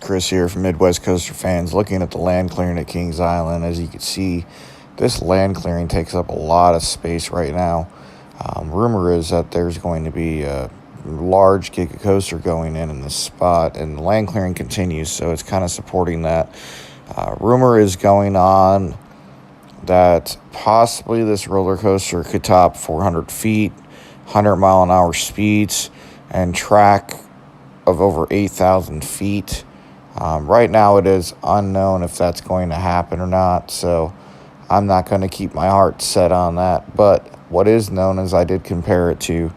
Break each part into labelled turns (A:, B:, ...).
A: Chris here from Midwest Coaster Fans, looking at the land clearing at Kings Island. As you can see, this land clearing takes up a lot of space right now. Rumor is that there's going to be a large Giga coaster going in this spot, and the land clearing continues, so it's kind of supporting that. Rumor is going on that possibly this roller coaster could top 400 feet, 100-mile-an-hour speeds, and track of over 8,000 feet. Right now it is unknown if that's going to happen or not, so I'm not going to keep my heart set on that. But what is known is I did compare it to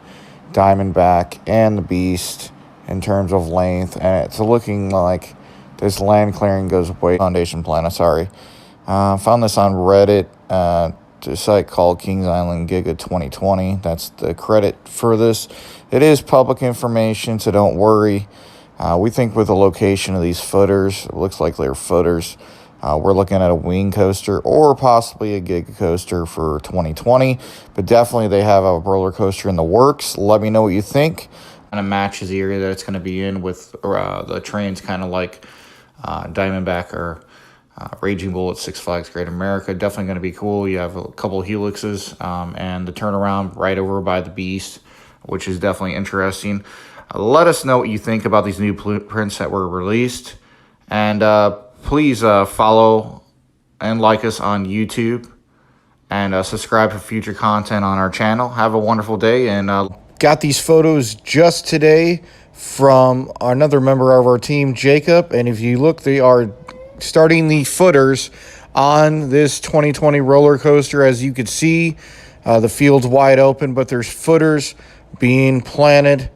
A: Diamondback and the Beast in terms of length, and it's looking like this land clearing goes way foundation plan. Found this on Reddit, a site called Kings Island Giga 2020. That's the credit for this. It is public information, so don't worry. We think with the location of these footers, it looks like they're footers. We're looking at a wing coaster or possibly a Giga coaster for 2020, but definitely they have a roller coaster in the works. Let me know what you think. Kind of matches the area that it's going to be in with the trains, kind of like Diamondback or Raging Bull at Six Flags Great America. Definitely going to be cool. You have a couple helixes and the turnaround right over by the Beast, which is definitely interesting. Let us know what you think about these new blueprints that were released. And please follow and like us on YouTube. And subscribe for future content on our channel. Have a wonderful day. And got these photos just today from another member of our team, Jacob. And if you look, they are starting the footers on this 2020 roller coaster. As you can see, the field's wide open, but there's footers being planted,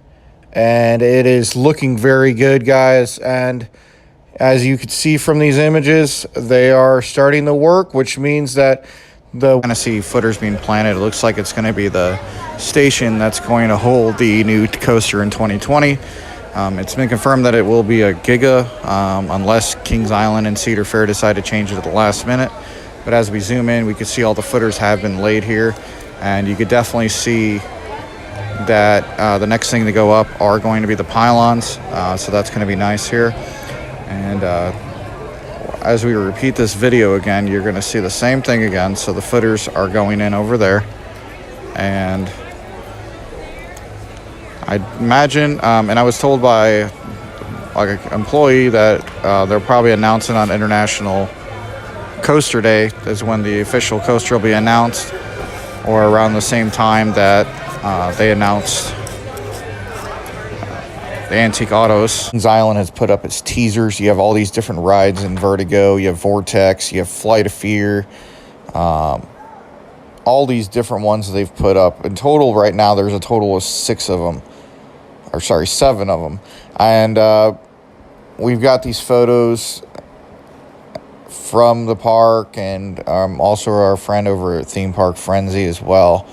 A: and it is looking very good, guys. And as you can see from these images, they are starting the work, which means that the kind of see footers being planted. It looks like it's going to be the station that's going to hold the new coaster in 2020. It's been confirmed that it will be a Giga, unless Kings Island and Cedar Fair decide to change it at the last minute. But as we zoom in, we can see all the footers have been laid here, and you could definitely see that the next thing to go up are going to be the pylons, so that's going to be nice here. And as we repeat this video again, you're going to see the same thing again. So the footers are going in over there, and I imagine, and I was told by like an employee that they're probably announcing on International Coaster Day is when the official coaster will be announced, or around the same time that they announced the Antique Autos. Kings Island has put up its teasers. You have all these different rides in Vertigo. You have Vortex. You have Flight of Fear. All these different ones they've put up. In total, right now, there's a total of 7 of them. And we've got these photos from the park, and also our friend over at Theme Park Frenzy as well.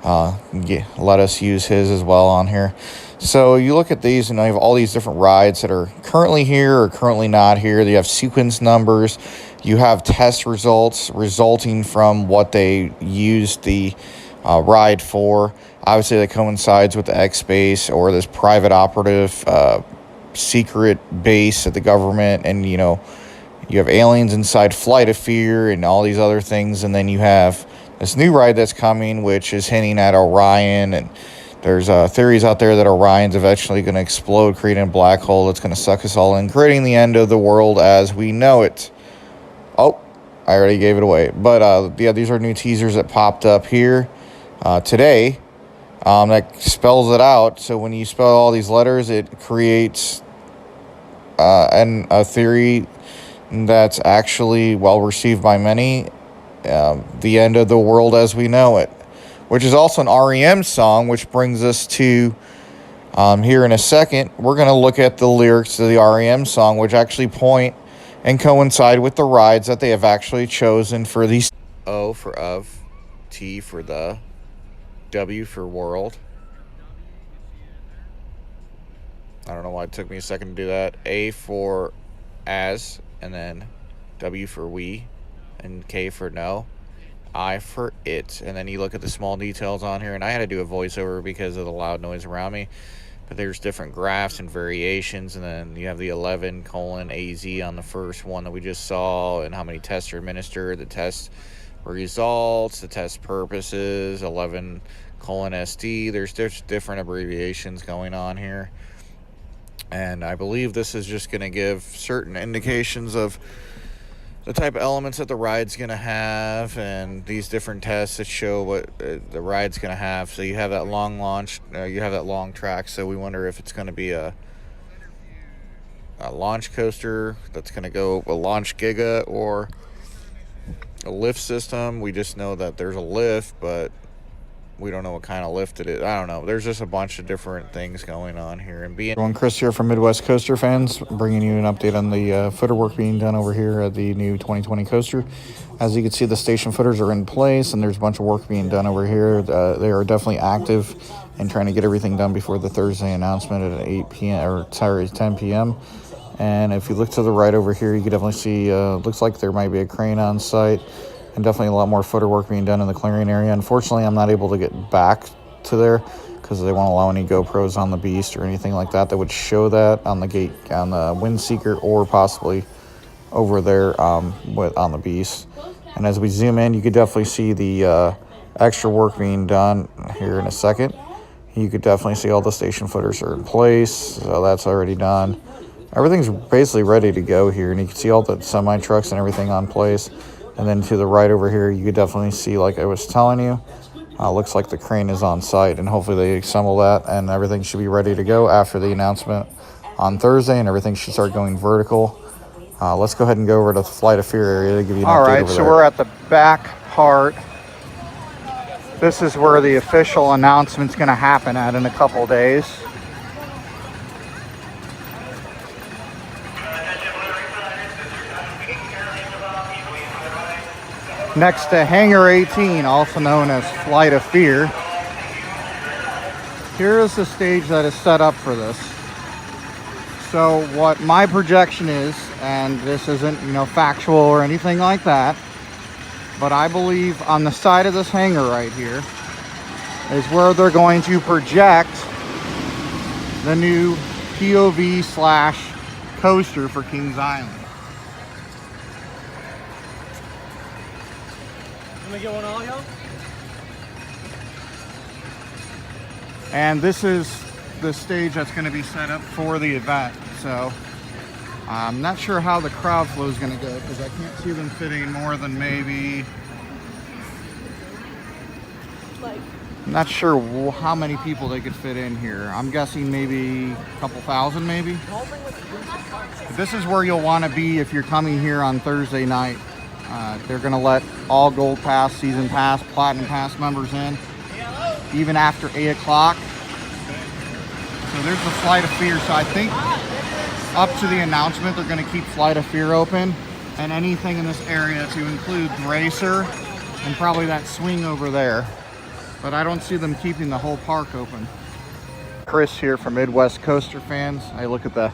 A: Let us use his as well on here. So you look at these, and you have all these different rides that are currently here or currently not here. You have sequence numbers. You have test results resulting from what they used the ride for. Obviously, that coincides with the X base or this private operative secret base of the government. And, you know, you have aliens inside Flight of Fear and all these other things. And then you have this new ride that's coming, which is hinting at Orion. And there's theories out there that Orion's eventually going to explode, creating a black hole that's going to suck us all in, creating the end of the world as we know it. Oh, I already gave it away. But, yeah, these are new teasers that popped up here today. That spells it out. So when you spell all these letters, it creates a theory that's actually well received by many. The end of the world as we know it, which is also an REM song, which brings us to here in a second. We're going to look at the lyrics to the REM song, which actually point and coincide with the rides that they have actually chosen for these. O for of, T for the, W for world. I don't know why it took me a second to do that. A for as, and then W for we, and K for no. I for it. And then you look at the small details on here, and I had to do a voiceover because of the loud noise around me. But there's different graphs and variations, and then you have the 11:AZ on the first one that we just saw, and how many tests are administered, the test results, the test purposes, 11:SD. There's different abbreviations going on here. And I believe this is just going to give certain indications of the type of elements that the ride's going to have, and these different tests that show what the ride's going to have. So you have that long launch, you have that long track. So we wonder if it's going to be a launch coaster that's going to go a launch giga or a lift system. We just know that there's a lift, but we don't know what kind of lift it is. I don't know. There's just a bunch of different things going on here. And
B: Everyone, Chris here from Midwest Coaster Fans, bringing you an update on the footer work being done over here at the new 2020 coaster. As you can see, the station footers are in place, and there's a bunch of work being done over here. They are definitely active and trying to get everything done before the Thursday announcement at 8 p.m. or sorry, 10 p.m. And if you look to the right over here, you can definitely see. Looks like there might be a crane on site. And definitely a lot more footer work being done in the clearing area. Unfortunately, I'm not able to get back to there because they won't allow any GoPros on the Beast or anything like that would show that on the gate, on the Windseeker, or possibly over there on the Beast. And as we zoom in, you could definitely see the extra work being done here in a second. You could definitely see all the station footers are in place, so that's already done. Everything's basically ready to go here, and you can see all the semi-trucks and everything on place. And then to the right over here, you could definitely see, like I was telling you, looks like the crane is on site, and hopefully they assemble that, and everything should be ready to go after the announcement on Thursday, and everything should start going vertical. Let's go ahead and go over to the Flight of Fear area to give you an update over there. All right, so we're at the back part. This is where the official announcement's going to happen at in a couple days. Next to Hangar 18, also known as Flight of Fear. Here is the stage that is set up for this. So what my projection is, and this isn't, factual or anything like that, but I believe on the side of this hangar right here is where they're going to project the new POV/coaster for Kings Island. Get one all, y'all? And this is the stage that's going to be set up for the event. So I'm not sure how the crowd flow is going to go, because I can't see them fitting more than maybe, I'm not sure how many people they could fit in here. I'm guessing maybe a couple thousand, maybe. But this is where you'll want to be if you're coming here on Thursday night. They're going to let all Gold Pass, Season Pass, Platinum Pass members in, even after 8 o'clock. So there's the Flight of Fear. So I think up to the announcement, they're going to keep Flight of Fear open, and anything in this area to include Racer and probably that swing over there. But I don't see them keeping the whole park open. Chris here from Midwest Coaster Fans. I look at the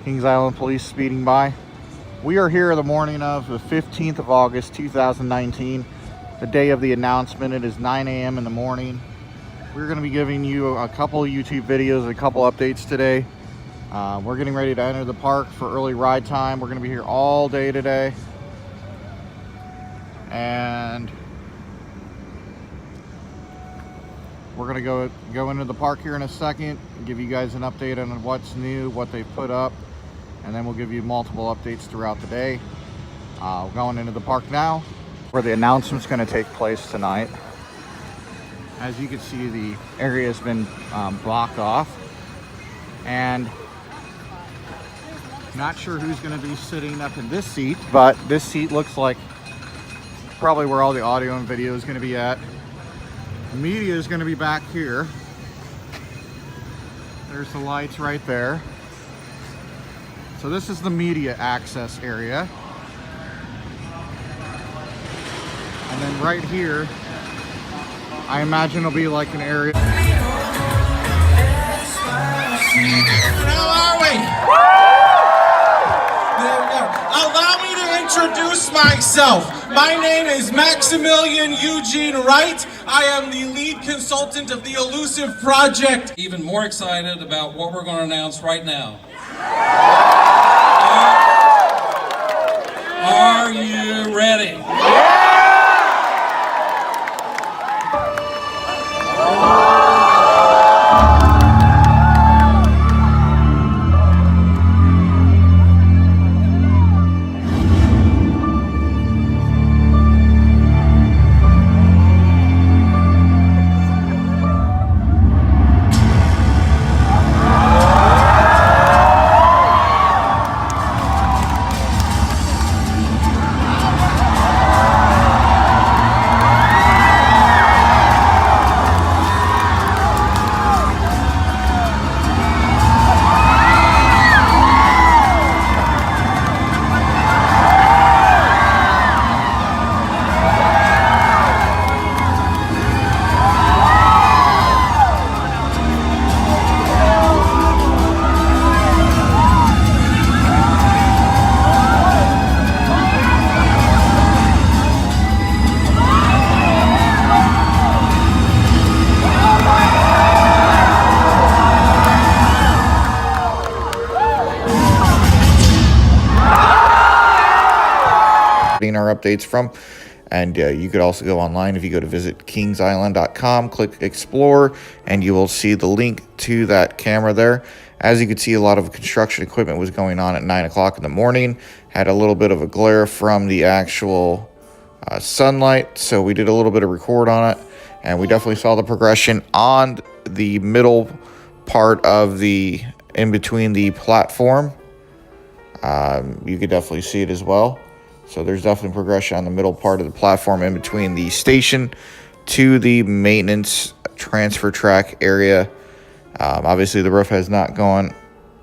B: Kings Island Police speeding by. We are here the morning of the 15th of August, 2019, the day of the announcement. It is 9 a.m. in the morning. We're going to be giving you a couple of YouTube videos, a couple updates today. We're getting ready to enter the park for early ride time. We're going to be here all day today. And we're going to go into the park here in a second and give you guys an update on what's new, what they've put up. And then we'll give you multiple updates throughout the day. Going into the park now, where the announcement's going to take place tonight. As you can see, the area has been blocked off. And not sure who's going to be sitting up in this seat, but this seat looks like probably where all the audio and video is going to be at. The media is going to be back here. There's the lights right there. So this is the media access area. And then right here, I imagine it'll be like an area.
C: How are we? There we go. Allow me to introduce myself. My name is Maximilian Eugene Wright. I am the lead consultant of the Elusive Project.
D: Even more excited about what we're going to announce right now. Are you ready?
B: Our updates from, and you could also go online. If you go to visit kingsisland.com, click explore, and you will see the link to that camera there. As you can see, a lot of construction equipment was going on at 9 o'clock in the morning, had a little bit of a glare from the actual sunlight, so we did a little bit of record on it, and we definitely saw the progression on the middle part of the in between the platform. You could definitely see it as well. So there's definitely progression on the middle part of the platform in between the station to the maintenance transfer track area. Obviously, the roof has not gone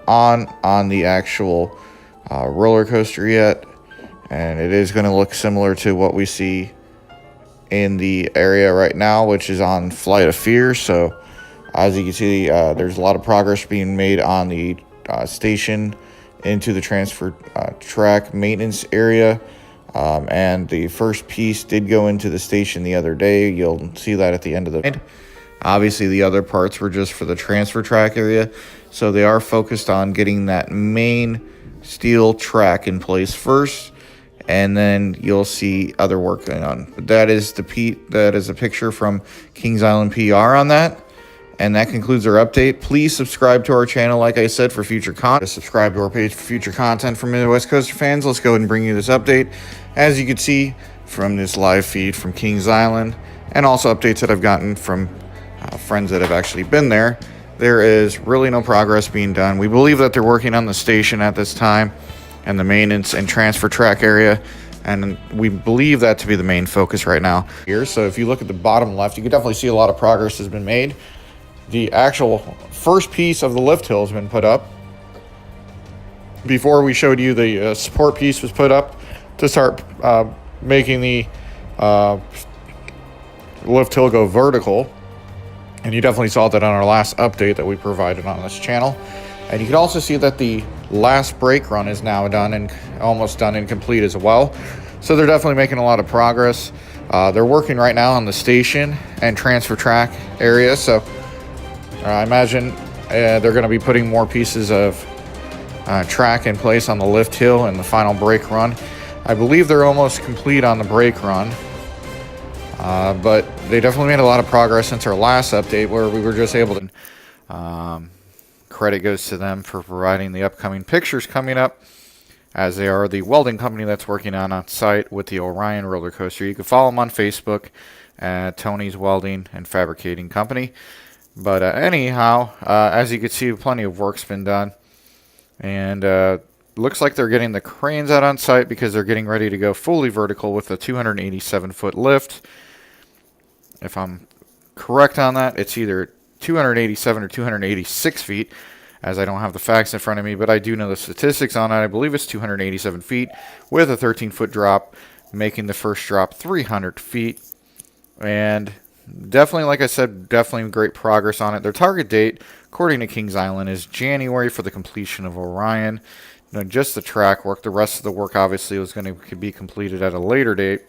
B: on the actual roller coaster yet, and it is going to look similar to what we see in the area right now, which is on Flight of Fear. So as you can see, there's a lot of progress being made on the station into the transfer track maintenance area. And the first piece did go into the station the other day. You'll see that at the end of the... Obviously, the other parts were just for the transfer track area. So they are focused on getting that main steel track in place first. And then you'll see other work going on. But that is a picture from Kings Island PR on that. And that concludes our update. Please subscribe to our channel, like I said, for future content. Subscribe to our page for future content from Midwest Coaster fans. Let's go ahead and bring you this update. As you can see from this live feed from Kings Island, and also updates that I've gotten from friends that have actually been there, there is really no progress being done. We believe that they're working on the station at this time and the maintenance and transfer track area. And we believe that to be the main focus right now here. So if you look at the bottom left, you can definitely see a lot of progress has been made. The actual first piece of the lift hill has been put up. Before we showed you the support piece was put up to start making the lift hill go vertical. And you definitely saw that on our last update that we provided on this channel. And you can also see that the last brake run is now done and almost done and complete as well. So they're definitely making a lot of progress. They're working right now on the station and transfer track area. So I imagine they're going to be putting more pieces of track in place on the lift hill and the final brake run. I believe they're almost complete on the brake run. But they definitely made a lot of progress since our last update, where we were just able to... credit goes to them for providing the upcoming pictures coming up, as they are the welding company that's working on site with the Orion roller coaster. You can follow them on Facebook at Tony's Welding and Fabricating Company. But anyhow, as you can see, plenty of work's been done. And looks like they're getting the cranes out on site because they're getting ready to go fully vertical with a 287-foot lift. If I'm correct on that, it's either 287 or 286 feet, as I don't have the facts in front of me, but I do know the statistics on it. I believe it's 287 feet with a 13-foot drop, making the first drop 300 feet. And definitely, like I said, definitely great progress on it. Their target date, according to Kings Island, is January for the completion of Orion. just the track work. The rest of the work obviously was going to be completed at a later date.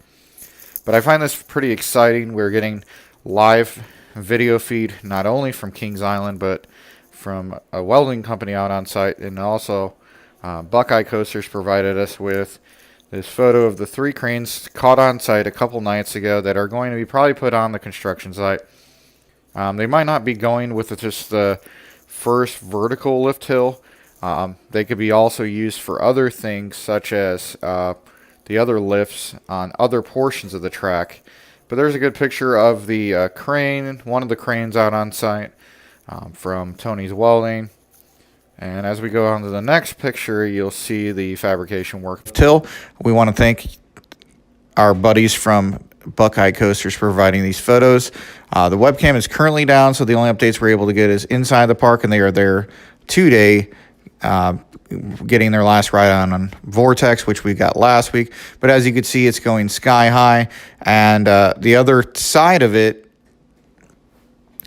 B: But I find this pretty exciting. We're getting live video feed not only from Kings Island, but from a welding company out on site, and also Buckeye Coasters provided us with this photo of the 3 cranes caught on site a couple nights ago that are going to be probably put on the construction site. They might not be going with just the first vertical lift hill. They could be also used for other things, such as the other lifts on other portions of the track. But there's a good picture of the crane, one of the cranes out on site from Tony's Welding. And as we go on to the next picture, you'll see the fabrication work. Till, we want to thank our buddies from Buckeye Coasters providing these photos. The webcam is currently down, so the only updates we're able to get is inside the park, and they are there today, getting their last ride on Vortex, which we got last week. But as you can see, it's going sky high, and the other side of it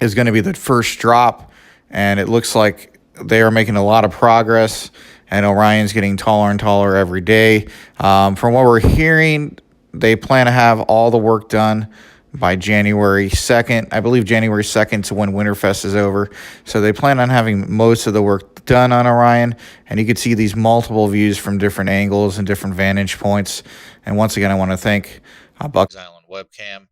B: is going to be the first drop, and it looks like they are making a lot of progress, and Orion's getting taller and taller every day. From what we're hearing, they plan to have all the work done by January 2nd. I believe January 2nd is when Winterfest is over. So they plan on having most of the work done on Orion. And you can see these multiple views from different angles and different vantage points. And once again, I want to thank Buck's Island Webcam.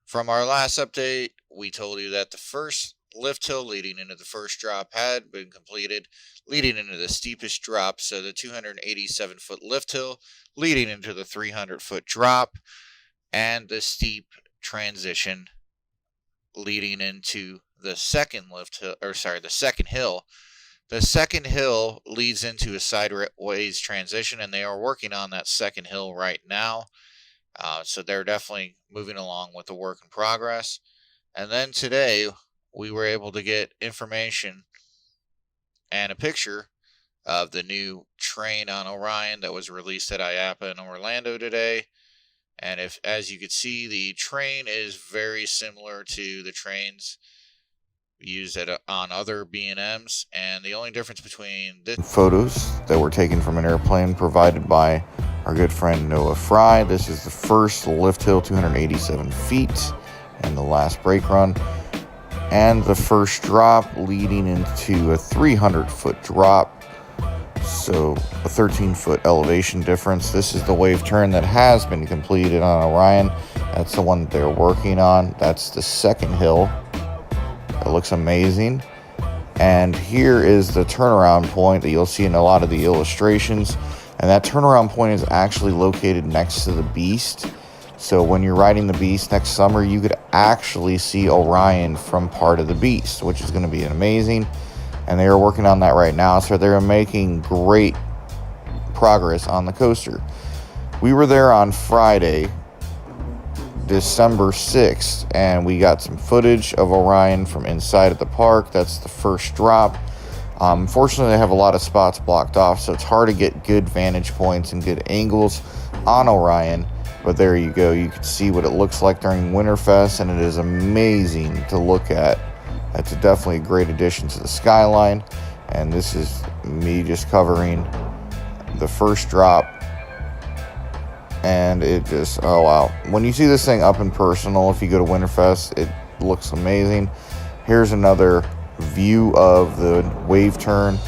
B: From our last update, we told you that the first lift hill leading into the first drop had been completed, leading into the steepest drop. So the 287-foot lift hill leading into the 300-foot drop, and the steep transition leading into the second lift hill, the second hill. The second hill leads into a sideways transition, and they are working on that second hill right now. So they're definitely moving along with the work in progress. And then today, we were able to get information and a picture of the new train on Orion that was released at IAAPA in Orlando today. And as you can see, the train is very similar to the trains used on other B&Ms, and the only difference between this
A: photos that were taken from an airplane provided by our good friend Noah Fry. This is the first lift hill, 287 feet, and the last brake run, and the first drop leading into a 300-foot drop. So a 13-foot elevation difference. This is the wave turn that has been completed on Orion. That's the one that they're working on. That's the second hill. It looks amazing. And here is the turnaround point that you'll see in a lot of the illustrations. And that turnaround point is actually located next to the Beast. So when you're riding the Beast next summer, you could actually see Orion from part of the Beast, which is going to be amazing. And they are working on that right now, so they're making great progress on the coaster. We were there on Friday, December 6th, and we got some footage of Orion from inside of the park. That's the first drop. Unfortunately, they have a lot of spots blocked off, so it's hard to get good vantage points and good angles on Orion. But there you go. You can see what it looks like during Winterfest, and it is amazing to look at. That's definitely a great addition to the skyline. And this is me just covering the first drop. And it just, oh wow. When you see this thing up and personal, if you go to Winterfest, it looks amazing. Here's another view of the wave turn,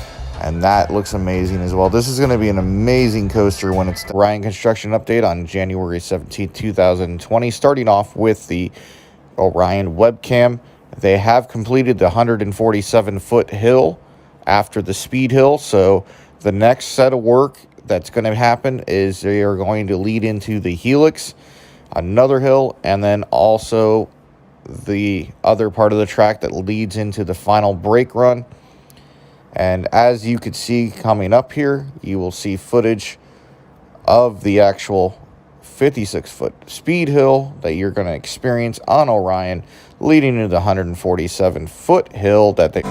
A: and that looks amazing as well. This is going to be an amazing coaster when it's done. Orion construction update on January 17th, 2020. Starting off with the Orion webcam. They have completed the 147-foot hill after the speed hill. So the next set of work that's going to happen is they are going to lead into the helix, another hill, and then also the other part of the track that leads into the final brake run. And as you can see coming up here, you will see footage of the actual 56-foot speed hill that you're going to experience on Orion, leading to the 147-foot hill that they...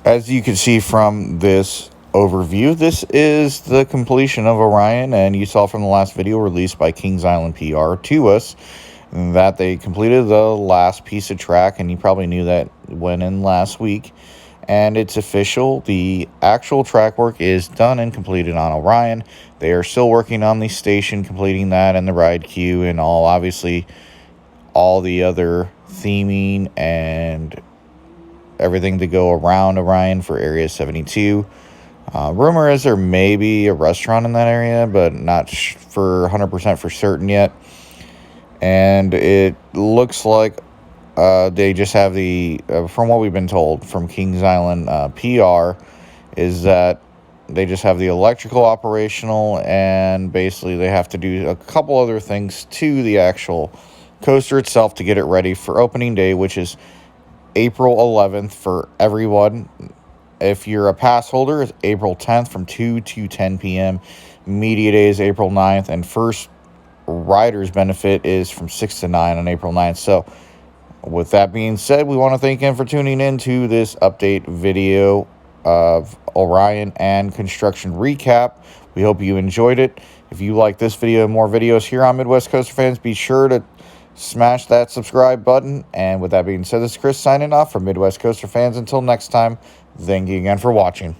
A: As you can see from this overview, this is the completion of Orion, and you saw from the last video released by Kings Island PR to us that they completed the last piece of track, and you probably knew that went in last week. And it's official. The actual track work is done and completed on Orion. They are still working on the station, completing that, and the ride queue, and obviously all the other theming and everything to go around Orion for Area 72. Rumor is there may be a restaurant in that area, but not for 100% for certain yet. And it looks like they just have the, from what we've been told from Kings Island PR, is that they just have the electrical operational, and basically they have to do a couple other things to the actual coaster itself to get it ready for opening day, which is April 11th for everyone. If you're a pass holder, it's April 10th from 2 to 10 p.m. Media day is April 9th, and first riders benefit is from 6 to 9 on April 9th. So with that being said, we want to thank you for tuning in to this update video of Orion and construction recap. We hope you enjoyed it. If you like this video and more videos here on Midwest Coaster Fans, be sure to smash that subscribe button. And with that being said, this is Chris signing off from Midwest Coaster Fans. Until next time, thank you again for watching.